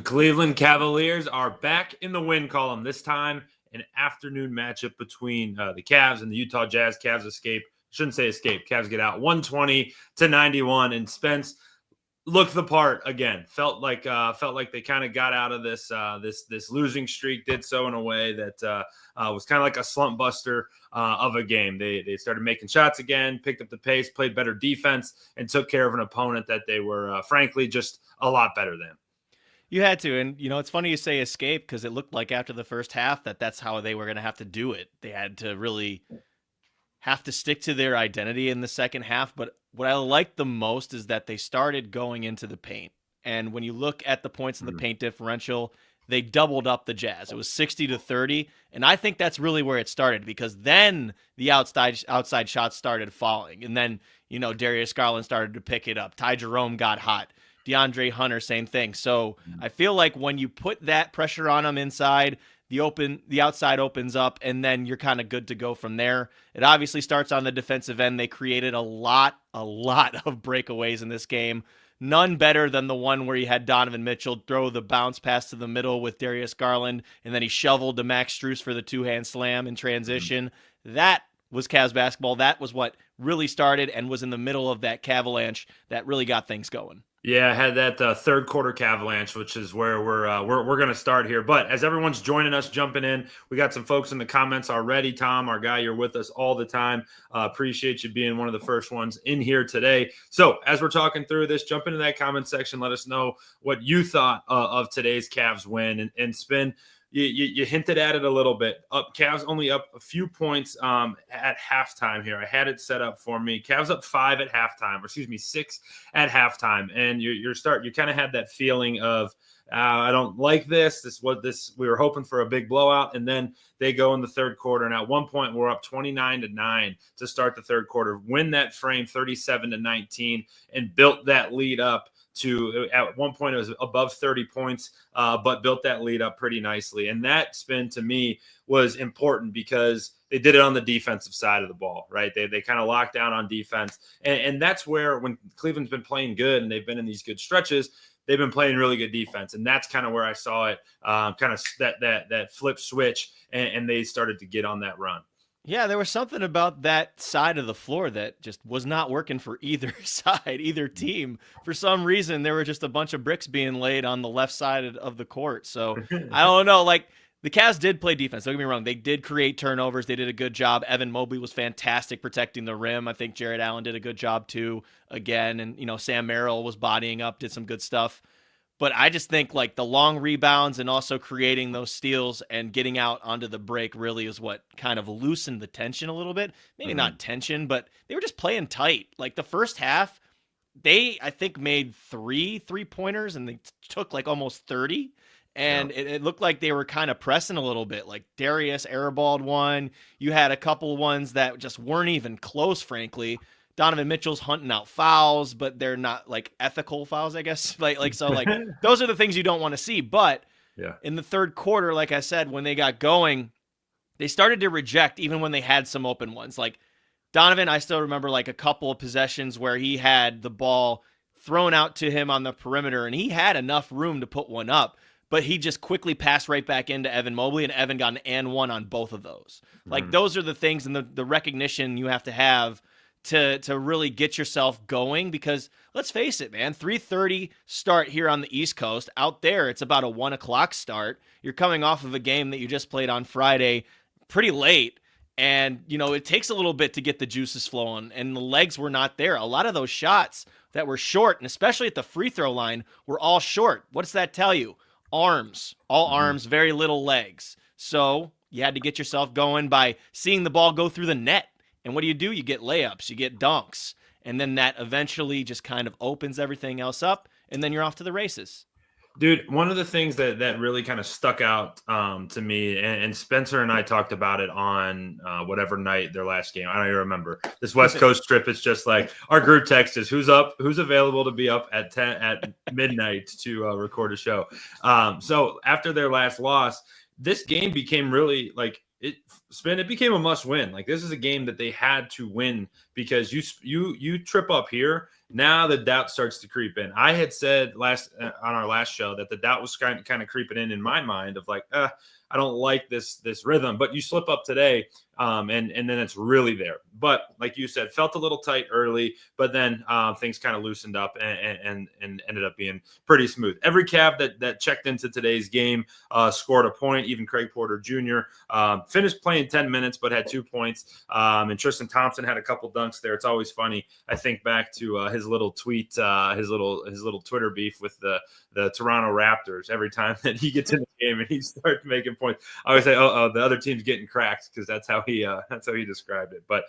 Cleveland Cavaliers are back in the win column. This time, an afternoon matchup between the Cavs and the Utah Jazz. Cavs escape. Shouldn't say escape. Cavs get out 120-91. And Spence looked the part again. Felt like they kind of got out of this this losing streak. Did so in a way that was kind of like a slump buster of a game. They started making shots again, picked up the pace, played better defense, and took care of an opponent that they were frankly just a lot better than. You had to, and it's funny you say escape because it looked like after the first half that's how they were going to have to do it. They had to really have to stick to their identity in the second half, but what I liked the most is that they started going into the paint. And when you look at the points in the paint differential, they doubled up the Jazz. It was 60-30, and I think that's really where it started because then the outside shots started falling. And then, Darius Garland started to pick it up. Ty Jerome got hot. DeAndre Hunter, same thing. So I feel like when you put that pressure on them inside, the outside opens up, and then you're kind of good to go from there. It obviously starts on the defensive end. They created a lot of breakaways in this game. None better than the one where you had Donovan Mitchell throw the bounce pass to the middle with Darius Garland, and then he shoveled to Max Strus for the two-hand slam in transition. That was Cavs basketball. That was what really started and was in the middle of that Cavalanche that really got things going. Yeah, I had that third quarter Cavalanche, which is where we're going to start here. But as everyone's joining us, jumping in, we got some folks in the comments already. Tom, our guy, you're with us all the time. Appreciate you being one of the first ones in here today. So as we're talking through this, jump into that comment section. Let us know what you thought of today's Cavs win and spin. You hinted at it a little bit. Cavs only up a few points at halftime here. I had it set up for me. Cavs up 5 at halftime, or excuse me, 6 at halftime. And you kind of had that feeling of I don't like this. We were hoping for a big blowout, and then they go in the third quarter. And at one point, we're up 29-9 to start the third quarter. Win that frame 37-19, and built that lead up. At one point, it was above 30 points, but built that lead up pretty nicely. And that spin, to me, was important because they did it on the defensive side of the ball, right? They kind of locked down on defense. And that's where, when Cleveland's been playing good and they've been in these good stretches, they've been playing really good defense. And that's kind of where I saw it, kind of that flip switch, and they started to get on that run. Yeah, there was something about that side of the floor that just was not working for either side, either team. For some reason, there were just a bunch of bricks being laid on the left side of the court. So I don't know. Like, the Cavs did play defense. Don't get me wrong. They did create turnovers. They did a good job. Evan Mobley was fantastic protecting the rim. I think Jared Allen did a good job too, again. And, Sam Merrill was bodying up, did some good stuff. But I just think like the long rebounds and also creating those steals and getting out onto the break really is what kind of loosened the tension a little bit. Maybe not tension, but they were just playing tight. Like the first half, they, I think, made 3 3-pointers and they took like almost 30. And it looked like they were kind of pressing a little bit. Like Darius airballed one. You had a couple ones that just weren't even close, frankly. Donovan Mitchell's hunting out fouls, but they're not like ethical fouls, I guess. So those are the things you don't want to see. But in the third quarter, like I said, when they got going, they started to reject even when they had some open ones. Like Donovan, I still remember like a couple of possessions where he had the ball thrown out to him on the perimeter and he had enough room to put one up, but he just quickly passed right back into Evan Mobley, and Evan got an and one on both of those. Like those are the things and the recognition you have to really get yourself going, because let's face it, man, 3:30 start here on the East Coast. Out there, it's about a 1 o'clock start. You're coming off of a game that you just played on Friday pretty late, and, it takes a little bit to get the juices flowing, and the legs were not there. A lot of those shots that were short, and especially at the free throw line, were all short. What does that tell you? Arms. All arms, very little legs. So you had to get yourself going by seeing the ball go through the net. And what do? You get layups, you get dunks, and then that eventually just kind of opens everything else up, and then you're off to the races. Dude, one of the things that really kind of stuck out to me, and Spencer and I talked about it on whatever night their last game. I don't even remember. This West Coast trip, it's just like our group text is who's available to be up at midnight to record a show. So after their last loss, this game became really like it became a must win. Like, this is a game that they had to win, because you trip up here Now the doubt starts to creep in. I had said on our last show that the doubt was kind of creeping in my mind of like, I don't like this rhythm. But you slip up today, and then it's really there. But like you said, felt a little tight early, but then things kind of loosened up and ended up being pretty smooth. Every Cav that checked into today's game scored a point. Even Craig Porter Jr. Finished playing 10 minutes, but had 2 points. And Tristan Thompson had a couple dunks there. It's always funny. I think back to his little tweet, his little Twitter beef with the Toronto Raptors. Every time that he gets in the game and he starts making points, I always say, "Oh, the other team's getting cracked," because that's how he described it. But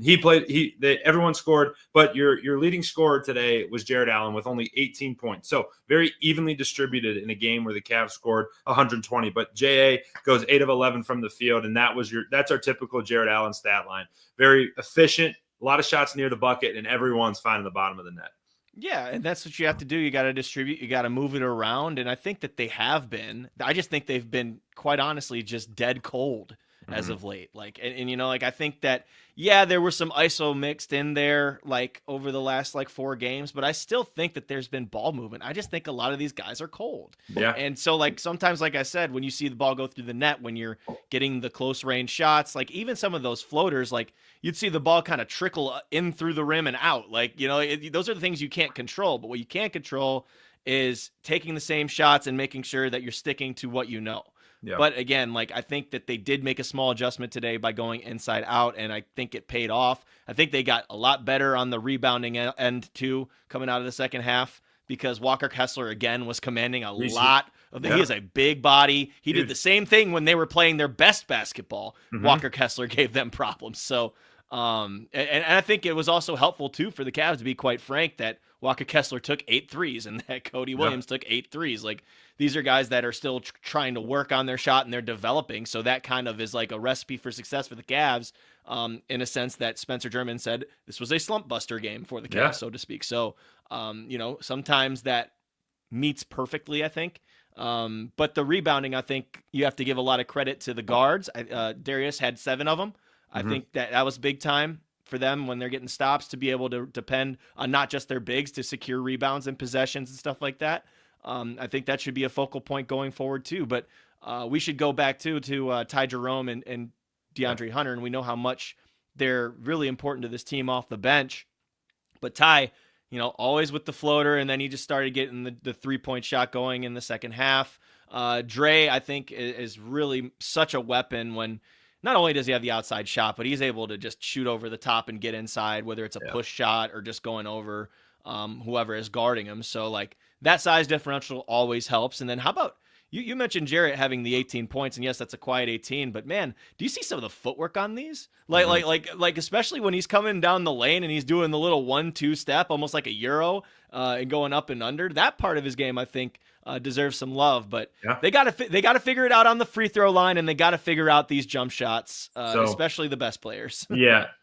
he played. Everyone scored, but your leading scorer today was Jared Allen with only 18 points. So very evenly distributed in a game where the Cavs scored 120. But JA goes 8 of 11 from the field, and that's our typical Jared Allen stat line. Very efficient, a lot of shots near the bucket, and everyone's finding the bottom of the net. Yeah, and that's what you have to do. You got to distribute. You got to move it around, and I think that they have been. I just think they've been, quite honestly, just dead cold as of late. Like, and you know, like I think that there were some ISO mixed in there like over the last like 4 games, but I still think that there's been ball movement. I just think a lot of these guys are cold. Yeah. And so like sometimes, like I said, when you see the ball go through the net, when you're getting the close range shots, like even some of those floaters, like you'd see the ball kind of trickle in through the rim and out. Like, you know, those are the things you can't control, but what you can control is taking the same shots and making sure that you're sticking to what you know. Yeah. But again, like I think that they did make a small adjustment today by going inside out, and I think it paid off. I think they got a lot better on the rebounding end too, coming out of the second half, because Walker Kessler again was commanding a lot of the. Yeah. He is a big body. He did the same thing when they were playing their best basketball. Walker Kessler gave them problems. So, and I think it was also helpful too for the Cavs, to be quite frank, that Walker Kessler took 8 threes and that Cody Williams took 8 threes. Like, these are guys that are still trying to work on their shot and they're developing. So that kind of is like a recipe for success for the Cavs, in a sense that Spencer German said this was a slump buster game for the Cavs, so to speak. So, you know, sometimes that meets perfectly, I think. But the rebounding, I think you have to give a lot of credit to the guards. Darius had 7 of them. I think that was big time for them when they're getting stops, to be able to depend on not just their bigs to secure rebounds and possessions and stuff like that. I think that should be a focal point going forward too. But we should go back to Ty Jerome and DeAndre Hunter, and we know how much they're really important to this team off the bench. But Ty, you know, always with the floater, and then he just started getting the 3-point shot going in the second half. Dre, I think, is really such a weapon when not only does he have the outside shot, but he's able to just shoot over the top and get inside, whether it's a push shot or just going over whoever is guarding him. So like that size differential always helps. And then how about you mentioned Jarrett having the 18 points, and yes, that's a quiet 18, but man, do you see some of the footwork on these? Like especially when he's coming down the lane and he's doing the little 1-2 step, almost like a Euro, and going up and under. That part of his game, I think, deserves some love, but they got to figure it out on the free throw line, and they got to figure out these jump shots, especially the best players.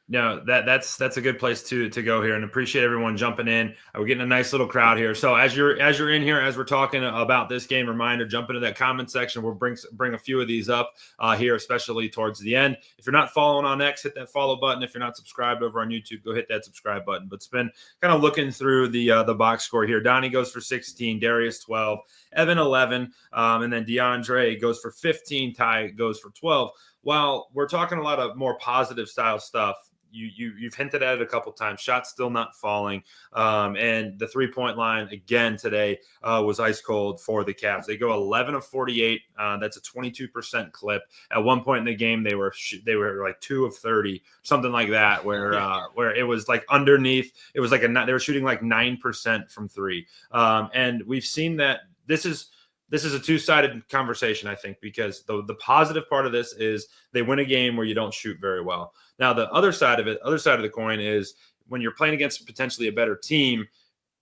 No, that's a good place to go here, and appreciate everyone jumping in. We're getting a nice little crowd here. So as you're in here, as we're talking about this game, reminder, jump into that comment section. We'll bring a few of these up here, especially towards the end. If you're not following on X, hit that follow button. If you're not subscribed over on YouTube, go hit that subscribe button. But it's been kind of looking through the box score here. Donnie goes for 16, Darius 12, Evan 11, and then DeAndre goes for 15. Ty goes for 12. While we're talking a lot of more positive style stuff, you've hinted at it a couple times. Shots still not falling, and the 3-point line again today was ice cold for the Cavs. They go 11 of 48. That's a 22% clip. At one point in the game, they were like 2 of 30, something like that, where it was like underneath. It was like they were shooting like 9% from 3, and we've seen that this is a two-sided conversation, I think, because the positive part of this is they win a game where you don't shoot very well. Now, the other side of the coin is when you're playing against potentially a better team,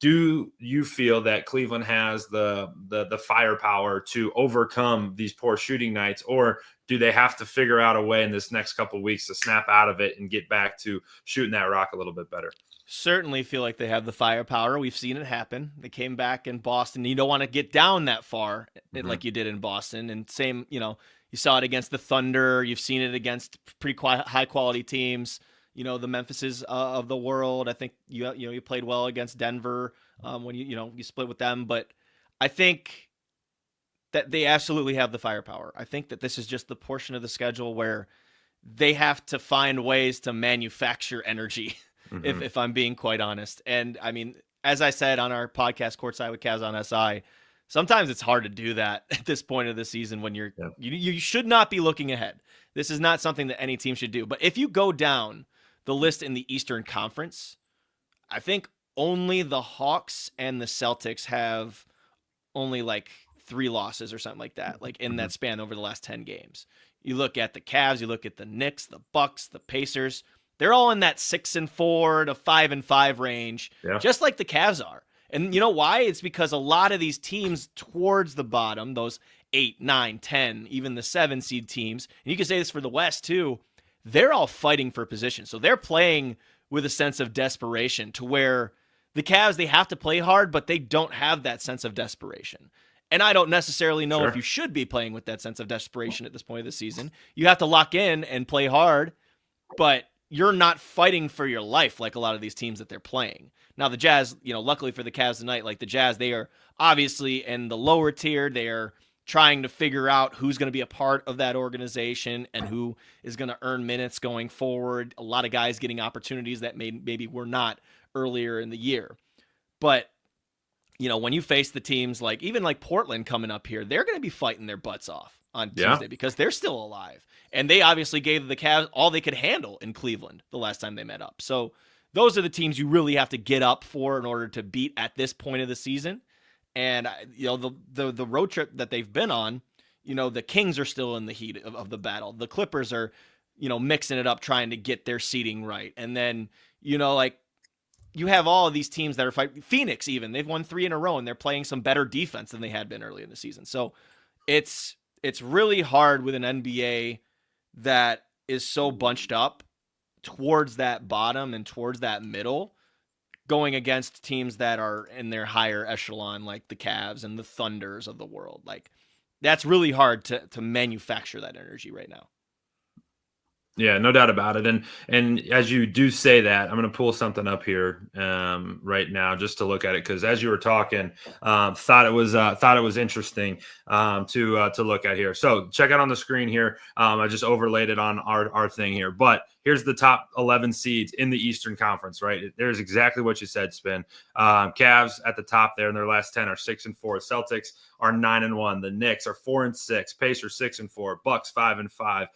do you feel that Cleveland has the firepower to overcome these poor shooting nights, or do they have to figure out a way in this next couple of weeks to snap out of it and get back to shooting that rock a little bit better? Certainly feel like they have the firepower. We've seen it happen. They came back in Boston. You don't want to get down that far like you did in Boston. And same, you know, you saw it against the Thunder. You've seen it against pretty high quality teams. the Memphises of the world. I think you played well against Denver when you split with them, but I think that they absolutely have the firepower. I think that this is just the portion of the schedule where they have to find ways to manufacture energy, if I'm being quite honest. And I mean, as I said on our podcast, Courtside with Kaz on SI, sometimes it's hard to do that at this point of the season when you should not be looking ahead. This is not something that any team should do. But if you go down the list in the Eastern Conference, I think only the Hawks and the Celtics have only like 3 losses or something like that, like in that span over the last 10 games. You look at the Cavs, you look at the Knicks, the Bucks, the Pacers. They're all in that 6-4 to 5-5 range, just like the Cavs are. And you know why? It's because a lot of these teams towards the bottom, those 8, 9, 10, even the 7 seed teams, and you can say this for the West too, they're all fighting for position. So they're playing with a sense of desperation, to where the Cavs, they have to play hard, but they don't have that sense of desperation. And I don't necessarily know if you should be playing with that sense of desperation at this point of the season. You have to lock in and play hard, but you're not fighting for your life like a lot of these teams that they're playing. Now, the Jazz, luckily for the Cavs tonight, like the Jazz, they are obviously in the lower tier. They are trying to figure out who's going to be a part of that organization and who is going to earn minutes going forward. A lot of guys getting opportunities that maybe were not earlier in the year. But when you face the teams like Portland coming up here, they're going to be fighting their butts off on Tuesday because they're still alive. And they obviously gave the Cavs all they could handle in Cleveland the last time they met up. So those are the teams you really have to get up for in order to beat at this point of the season. And the road trip that they've been on, the Kings are still in the heat of the battle. The Clippers are, mixing it up, trying to get their seating right. And then, you have all of these teams that are fighting. Phoenix, even, they've won 3 in a row, and they're playing some better defense than they had been early in the season. So it's really hard with an NBA that is so bunched up towards that bottom and towards that middle, going against teams that are in their higher echelon, like the Cavs and the Thunders of the world. Like, that's really hard to manufacture that energy right now. Yeah, no doubt about it. And as you do say that, I'm going to pull something up here right now just to look at it, because as you were talking, thought it was interesting to look at here. So check out on the screen here. I just overlaid it on our thing here, but here's the top 11 seeds in the Eastern Conference. Right, there's exactly what you said, Spin. Cavs at the top there, in their last 10 are 6-4. Celtics are 9-1. The Knicks are 4-6. Pacers 6-4. Bucks 5-5.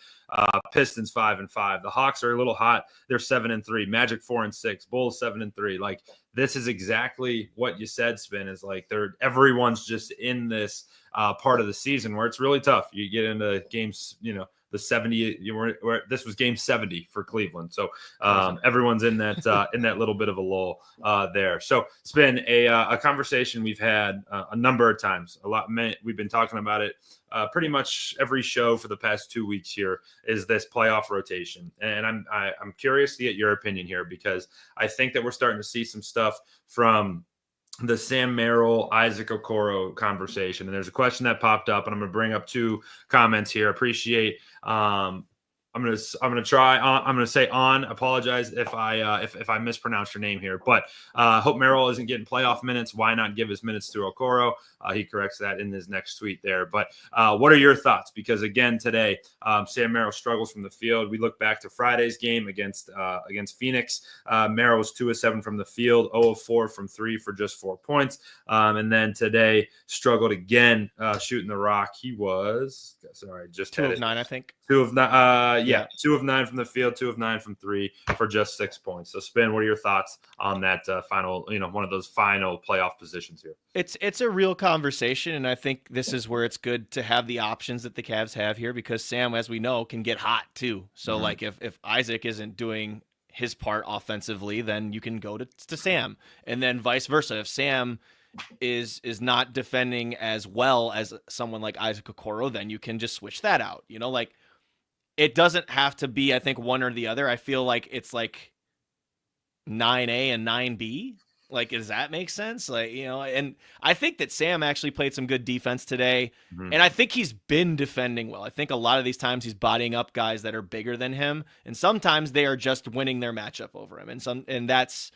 Pistons 5-5. The Hawks are a little hot. They're 7-3. Magic 4-6. Bulls 7-3. Like, this is exactly what you said, Spin. Is like everyone's just in this part of the season where it's really tough. You get into games, the 70. This was game 70 for Cleveland, so everyone's in that little bit of a lull there. So it's been a conversation we've had a number of times. We've been talking about it pretty much every show for the past 2 weeks. Here is this playoff rotation, and I'm curious to get your opinion here, because I think that we're starting to see some stuff from the Sam Merrill, Isaac Okoro conversation. And there's a question that popped up, and I'm going to bring up 2 comments here. Appreciate. I'm going to say on. Apologize if I mispronounce your name here, but hope Merrill isn't getting playoff minutes. Why not give his minutes to Okoro? He corrects that in his next tweet there. But what are your thoughts? Because again, today, Sam Merrill struggles from the field. We look back to Friday's game against Phoenix. Merrill was 2 of 7 from the field, 0 of 4 from 3 for just 4 points. And then today struggled again shooting the rock. He was 2 of 9, I think. 2 of 9. 2 of 9 from the field, 2 of 9 from 3 for just 6 points. So, Spin, what are your thoughts on that final, one of those final playoff positions here? It's a real conversation, and I think this is where it's good to have the options that the Cavs have here, because Sam, as we know, can get hot too. So, like, if Isaac isn't doing his part offensively, then you can go to Sam, and then vice versa. If Sam is not defending as well as someone like Isaac Okoro, then you can just switch that out. It doesn't have to be, I think, one or the other. I feel like it's like 9A and 9B. Like, does that make sense? Like, and I think that Sam actually played some good defense today. Mhm. And I think he's been defending well. I think a lot of these times he's bodying up guys that are bigger than him. And sometimes they are just winning their matchup over him. And that's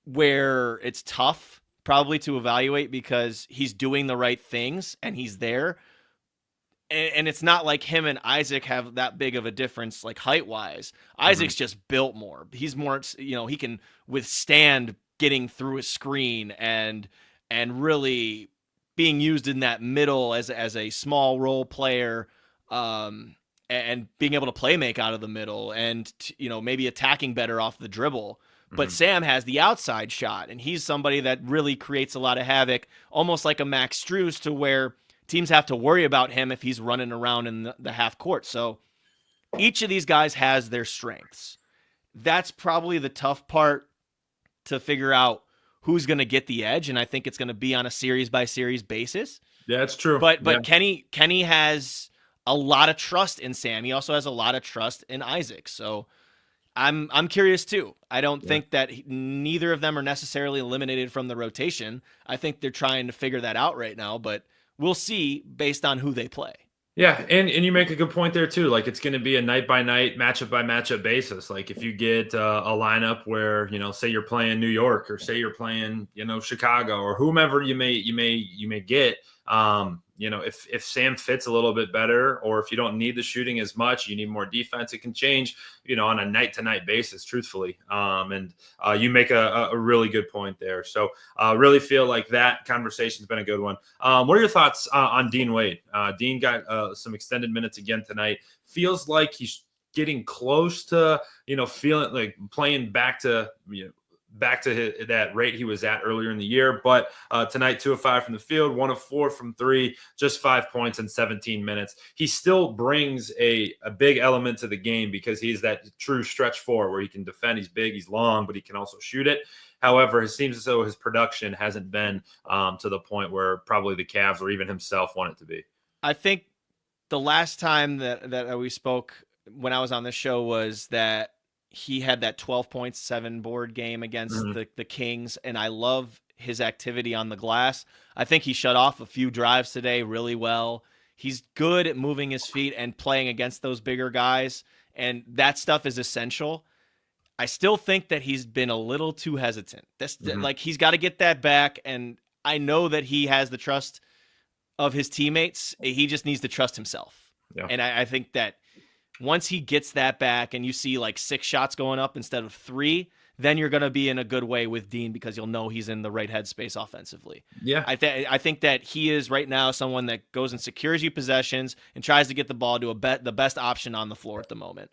where it's tough probably to evaluate because he's doing the right things and he's there. And it's not like him and Isaac have that big of a difference, like height wise. Isaac's just built more. He's more, he can withstand getting through a screen and really being used in that middle as a small role player, and being able to play make out of the middle and maybe attacking better off the dribble. But Sam has the outside shot, and he's somebody that really creates a lot of havoc, almost like a Max Strus, to where teams have to worry about him if he's running around in the half court. So each of these guys has their strengths. That's probably the tough part to figure out who's going to get the edge, and I think it's going to be on a series by series basis. Yeah, it's true. But Kenny has a lot of trust in Sam. He also has a lot of trust in Isaac. So I'm curious too. I don't think that neither of them are necessarily eliminated from the rotation. I think they're trying to figure that out right now, but we'll see based on who they play. Yeah, and you make a good point there too. Like, it's going to be a night by night, matchup by matchup basis. Like, if you get a lineup where say you're playing New York, or say you're playing Chicago, or whomever you may get. If Sam fits a little bit better, or if you don't need the shooting as much, you need more defense, it can change, on a night to night basis, truthfully. You make a really good point there. So really feel like that conversation's been a good one. What are your thoughts on Dean Wade? Dean got some extended minutes again tonight. Feels like he's getting close to, feeling like playing back to, that rate he was at earlier in the year. But tonight, 2 of 5 from the field, 1 of 4 from 3, just 5 points in 17 minutes. He still brings a big element to the game because he's that true stretch four where he can defend. He's big, he's long, but he can also shoot it. However, it seems as though his production hasn't been to the point where probably the Cavs or even himself want it to be. I think the last time that we spoke when I was on this show was that he had that 12.7 board game against the Kings, and I love his activity on the glass. I think he shut off a few drives today really well. He's good at moving his feet and playing against those bigger guys, and that stuff is essential. I still think that he's been a little too hesitant. Like, he's got to get that back, and I know that he has the trust of his teammates. He just needs to trust himself. Yeah. And I think that once he gets that back and you see like 6 shots going up instead of 3, then you're going to be in a good way with Dean because you'll know he's in the right headspace offensively. Yeah. I think that he is right now someone that goes and secures you possessions and tries to get the ball to the best option on the floor at the moment,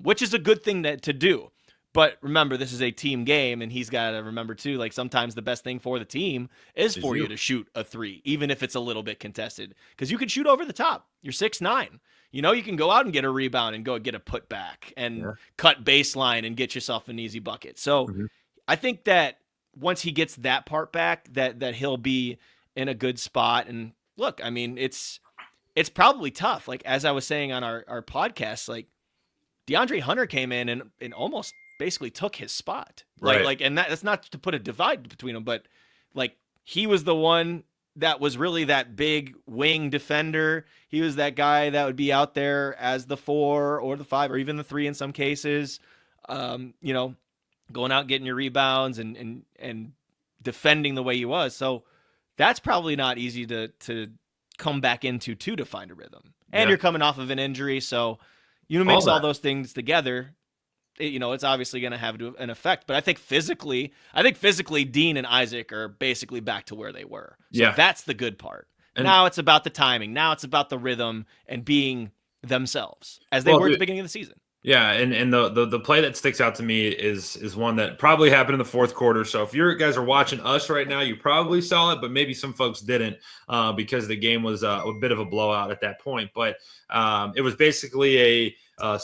which is a good thing to do. But remember, this is a team game, and he's got to remember, too, like sometimes the best thing for the team is for you to shoot a 3, even if it's a little bit contested, because you can shoot over the top. You're 6'9". You can go out and get a rebound and go get a putback and cut baseline and get yourself an easy bucket. So I think that once he gets that part back, that he'll be in a good spot. And look, I mean, it's probably tough. Like, as I was saying on our podcast, like DeAndre Hunter came in and almost basically took his spot. Right. And that's not to put a divide between them, but like he was the one that was really that big wing defender. He was that guy that would be out there as the 4 or the 5 or even the 3 in some cases, going out, getting your rebounds and defending the way he was. So that's probably not easy to come back into to find a rhythm. And you're coming off of an injury. So, mix all those things together. It's obviously going to have an effect, but I think physically, Dean and Isaac are basically back to where they were. So that's the good part. And now it's about the timing. Now it's about the rhythm and being themselves as they were at the beginning of the season. Yeah, and the play that sticks out to me is one that probably happened in the fourth quarter. So if you guys are watching us right now, you probably saw it, but maybe some folks didn't because the game was a bit of a blowout at that point. But it was basically a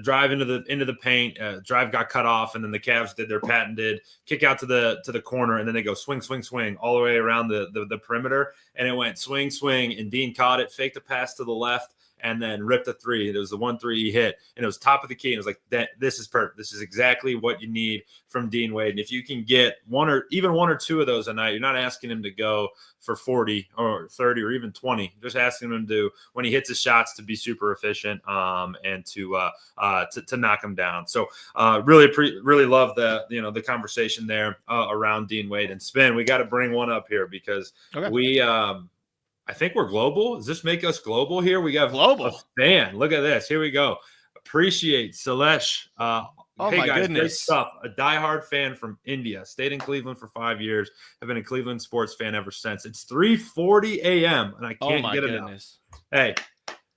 drive into the paint. Drive got cut off, and then the Cavs did their patented kick out to the corner, and then they go swing all the way around the perimeter, and it went swing, and Dean caught it, faked a pass to the left, and then ripped a three. It was the 1-3 he hit, and it was top of the key. And it was like, this is perfect. This is exactly what you need from Dean Wade. And if you can get one or two of those a night, you're not asking him to go for 40 or 30 or even 20. Just asking him to, when he hits his shots, to be super efficient and to knock him down. So really love the conversation there around Dean Wade. And Spin, we got to bring one up here because we I think we're global. Does this make us global here? We got global a fan. Look at this. Here we go. Appreciate Salesh. Oh, hey my guys, goodness. Great stuff. A diehard fan from India. Stayed in Cleveland for 5 years. Have been a Cleveland sports fan ever since. It's 3:40 a.m. and I can't get enough. Hey,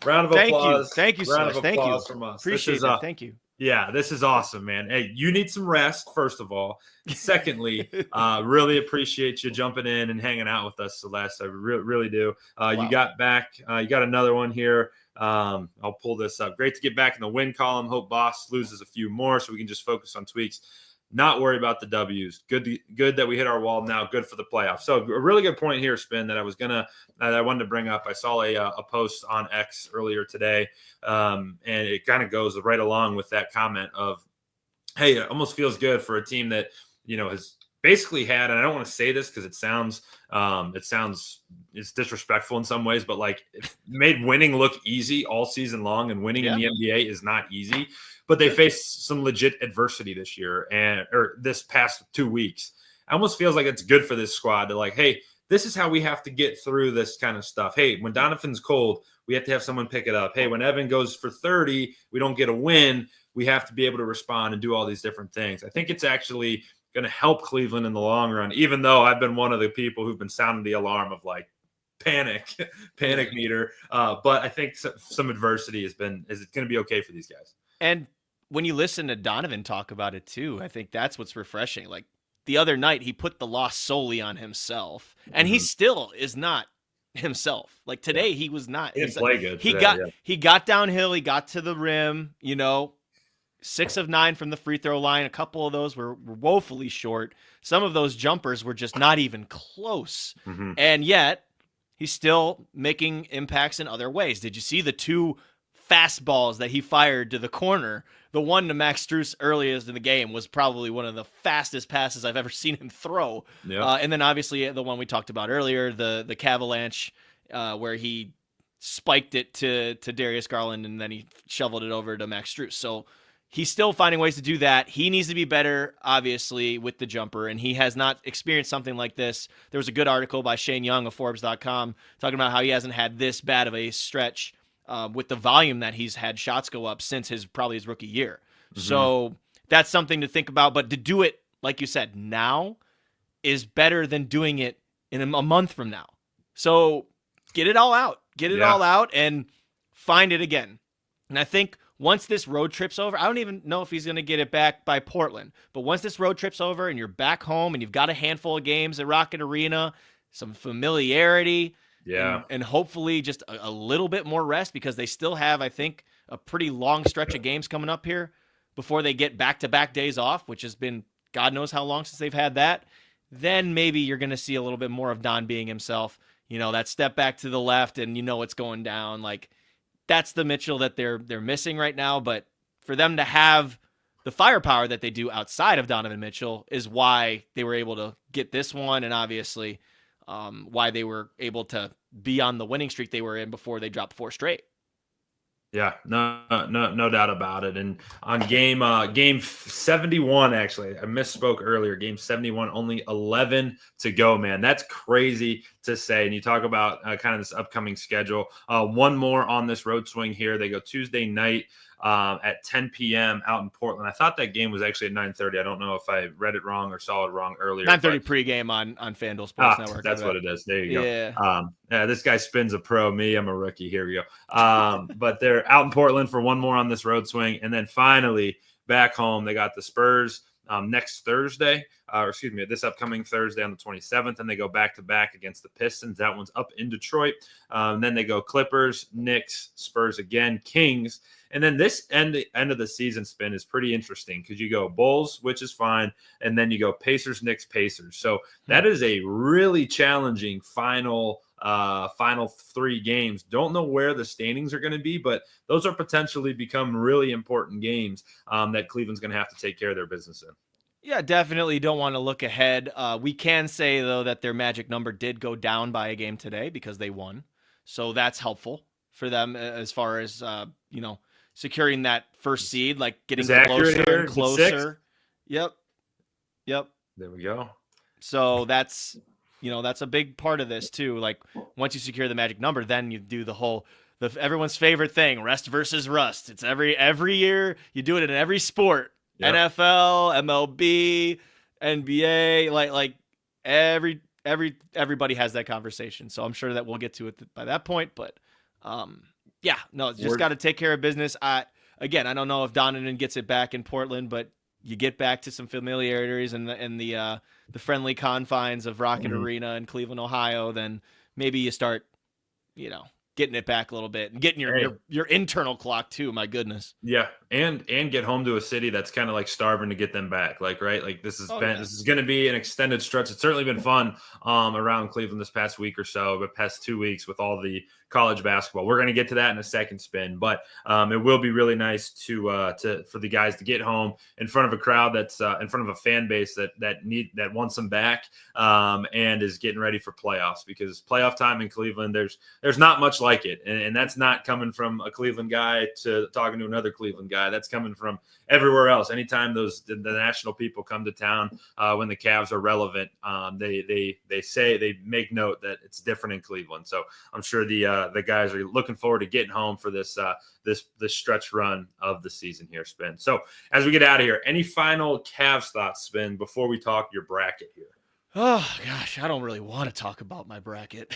round of applause. Thank you, round of Thank applause you. from us. Appreciate that. Thank you. Yeah, this is awesome, man. Hey, you need some rest, first of all. Secondly, really appreciate you jumping in and hanging out with us, Celeste. I really do. Wow. You got back. You got another one here. I'll pull this up. Great to get back in the win column. Hope Boss loses a few more so we can just focus on tweaks. Not worry about the W's. Good that we hit our wall now. Good for the playoffs. So a really good point here, Spin, that I wanted to bring up. I saw a post on X earlier today, and it kind of goes right along with that comment of, hey, it almost feels good for a team that has basically had, and I don't want to say this because it sounds it's disrespectful in some ways, but like it made winning look easy all season long, and winning in the NBA is not easy. But they faced some legit adversity this year or this past 2 weeks. It almost feels like it's good for this squad to like, hey, this is how we have to get through this kind of stuff. Hey, when Donovan's cold, we have to have someone pick it up. Hey, when Evan goes for 30, we don't get a win. We have to be able to respond and do all these different things. I think it's actually going to help Cleveland in the long run, even though I've been one of the people who've been sounding the alarm of like panic meter. But I think some adversity is going to be okay for these guys. And when you listen to Donovan talk about it too, I think that's what's refreshing. Like the other night, he put the loss solely on himself, and he still is not himself. Like today, he was not. He didn't play good. He got downhill. He got to the rim. 6 of 9 from the free throw line. A couple of those were woefully short. Some of those jumpers were just not even close. And yet, he's still making impacts in other ways. Did you see the 2 fastballs that he fired to the corner? The one to Max Strus earliest in the game was probably one of the fastest passes I've ever seen him throw. And then obviously the one we talked about earlier, the Avalanche, where he spiked it to Darius Garland and then he shoveled it over to Max Strus. So he's still finding ways to do that. He needs to be better, obviously, with the jumper, and he has not experienced something like this. There was a good article by Shane Young of Forbes.com talking about how he hasn't had this bad of a stretch with the volume that he's had shots go up since probably his rookie year. So that's something to think about. But to do it, like you said, now is better than doing it in a month from now. So get it all out. Get it all out and find it again. And I think once this road trip's over, I don't even know if he's going to get it back by Portland. But once this road trip's over and you're back home and you've got a handful of games at Rocket Arena, some familiarity, and hopefully just a little bit more rest because they still have, I think, a pretty long stretch of games coming up here before they get back-to-back days off, which has been God knows how long since they've had that. Then maybe you're going to see a little bit more of Don being himself. That step back to the left and what's going down. Like, that's the Mitchell that they're missing right now. But for them to have the firepower that they do outside of Donovan Mitchell is why they were able to get this one, and obviously why they were able to be on the winning streak they were in before they dropped 4 straight. Yeah, no doubt about it. And on game 71, actually, I misspoke earlier. Game 71, only 11 to go, man. That's crazy to say. And you talk about kind of this upcoming schedule. One more on this road swing here. They go Tuesday night at 10 p.m. out in Portland. I thought that game was actually at 9:30. I don't know if I read it wrong or saw it wrong earlier. 9:30 pregame on FanDuel Sports Network. That's what it is. There you go. Yeah. This guy Spin's a pro. Me, I'm a rookie. Here we go. But they're out in Portland for one more on this road swing. And then finally back home, they got the Spurs next Thursday, this upcoming Thursday on the 27th, and they go back-to-back against the Pistons. That one's up in Detroit. Then they go Clippers, Knicks, Spurs again, Kings. And then this end of the season spin is pretty interesting because you go Bulls, which is fine, and then you go Pacers, Knicks, Pacers. So that is a really challenging final final 3 games. Don't know where the standings are going to be, but those are potentially become really important games that Cleveland's going to have to take care of their business in. Yeah, definitely don't want to look ahead. We can say, though, that their magic number did go down by a game today because they won. So that's helpful for them as far as, securing that first seed, like getting closer and closer. Yep. There we go. So that's a big part of this, too. Like, once you secure the magic number, then you do everyone's favorite thing, rest versus rust. It's every year. You do it in every sport. Yep. NFL, MLB, NBA, like everybody has that conversation. So I'm sure that we'll get to it by that point. But just got to take care of business. I don't know if Donovan gets it back in Portland, but you get back to some familiarities in the friendly confines of Rocket Arena in Cleveland, Ohio. Then maybe you start, getting it back a little bit and getting your internal clock too. My goodness. Yeah. And get home to a city that's kind of like starving to get them back. Like, right. Like this is going to be an extended stretch. It's certainly been fun around Cleveland this past week or so, but past 2 weeks with all the college basketball. We're going to get to that in a second spin, but it will be really nice for the guys to get home in front of a crowd that's in front of a fan base that wants them back and is getting ready for playoffs, because playoff time in Cleveland, there's not much like it. And that's not coming from a Cleveland guy to talking to another Cleveland guy. That's coming from everywhere else. Anytime the national people come to town when the Cavs are relevant, they make note that it's different in Cleveland. So I'm sure the guys are looking forward to getting home for this stretch run of the season here, Spin. So as we get out of here, any final Cavs thoughts, Spin, before we talk your bracket here? Oh gosh, I don't really want to talk about my bracket.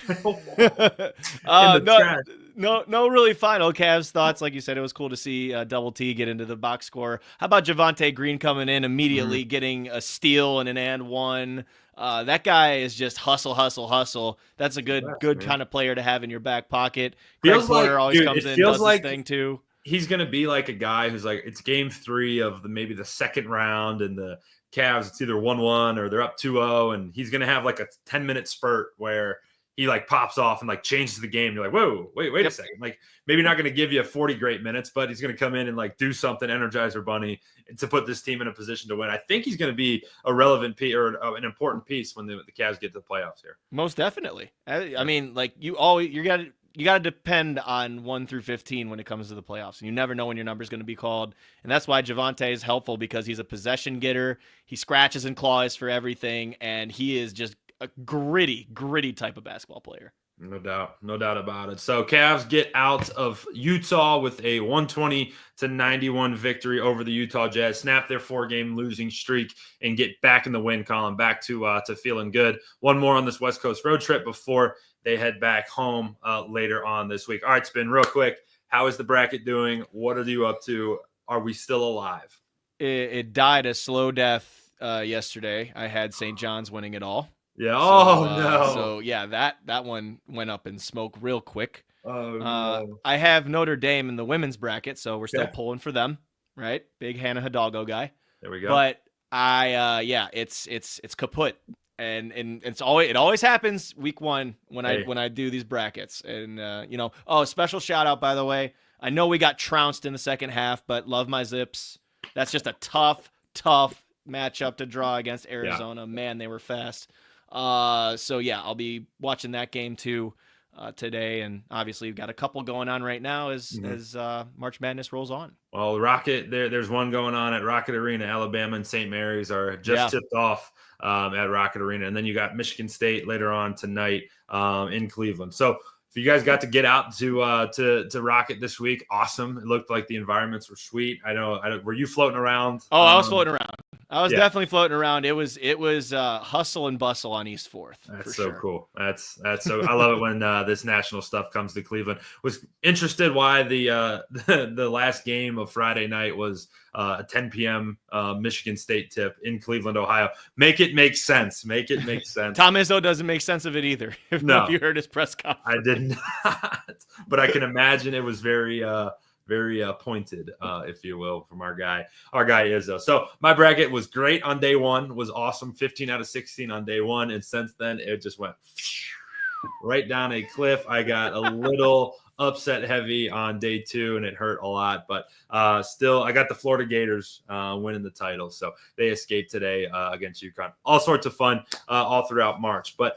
No really final Cavs thoughts. Like you said, it was cool to see Double T get into the box score. How about Javonte Green coming in immediately, getting a steal and an and one? That guy is just hustle. That's a good kind of player to have in your back pocket. Greg Porter always comes in, does his thing too. He's going to be like a guy who's like, it's game 3 of maybe the second round, and the Cavs, it's either 1-1 or they're up 2-0, and he's going to have like a 10-minute spurt where he like pops off and like changes the game. You're like, whoa, wait a second. Like, maybe not going to give you 40 great minutes, but he's going to come in and like do something, Energizer Bunny, to put this team in a position to win. I think he's going to be a relevant piece or an important piece when the Cavs get to the playoffs here. Most definitely. I mean, like you got to depend on 1 through 15 when it comes to the playoffs. And you never know when your number is going to be called. And that's why Javonte is helpful, because he's a possession getter. He scratches and claws for everything. And he is just a gritty type of basketball player. No doubt about it. So Cavs get out of Utah with a 120-91 victory over the Utah Jazz, snap their 4-game losing streak, and get back in the win column, back to feeling good. One more on this West Coast road trip before they head back home later on this week. All right, Spin, real quick. How is the bracket doing? What are you up to? Are we still alive? It died a slow death yesterday. I had St. John's winning it all. Yeah. No. So yeah, that one went up in smoke real quick. No. I have Notre Dame in the women's bracket, so we're still pulling for them, right? Big Hannah Hidalgo guy. There we go. But it's kaput, and it always happens week 1 when I do these brackets, and special shout out, by the way. I know we got trounced in the second half, but love my Zips. That's just a tough matchup to draw against Arizona. Yeah. Man, they were fast. I'll be watching that game too today, and obviously we've got a couple going on right now as March Madness rolls on. Well, Rocket, there's one going on at Rocket Arena. Alabama and St. Mary's are just tipped off at Rocket Arena, and then you got Michigan State later on tonight in Cleveland. So if you guys got to get out to Rocket this week, awesome. It looked like the environments were sweet. I know. Were you floating around? Oh, I was floating around. I was definitely floating around. It was hustle and bustle on East 4th. That's so cool. That's so. I love it when this national stuff comes to Cleveland. Was interested why the last game of Friday night was a 10 p.m. Michigan State tip in Cleveland, Ohio. Make it make sense. Make it make sense. Tom Izzo doesn't make sense of it either. If you heard his press conference, I did not, but I can imagine it was very pointed, if you will, from our guy Izzo. So my bracket was great on day 1, was awesome, 15 out of 16 on day 1, and since then it just went right down a cliff. I got a little upset heavy on day 2, and it hurt a lot. But still, I got the Florida Gators winning the title. So they escaped today against UConn. All sorts of fun all throughout March. But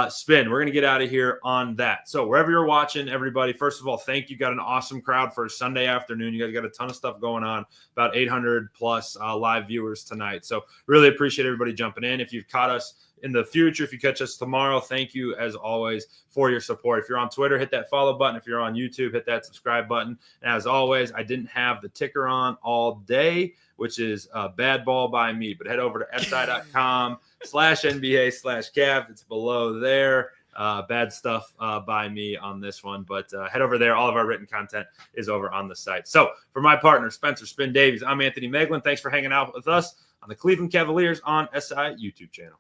Spin, we're going to get out of here on that. So wherever you're watching, everybody, first of all, thank you. Got an awesome crowd for a Sunday afternoon. You guys got a ton of stuff going on, about 800 plus live viewers tonight. So really appreciate everybody jumping in. If you've caught us in the future, if you catch us tomorrow, thank you as always for your support. If you're on Twitter, hit that follow button. If you're on YouTube, hit that subscribe button. And as always, I didn't have the ticker on all day, which is bad ball by me, but head over to si.com/NBA/Cav. It's below there. Bad stuff by me on this one, but head over there. All of our written content is over on the site. So for my partner, Spencer Spin Davies, I'm Anthony Moeglin. Thanks for hanging out with us on the Cleveland Cavaliers on SI YouTube channel.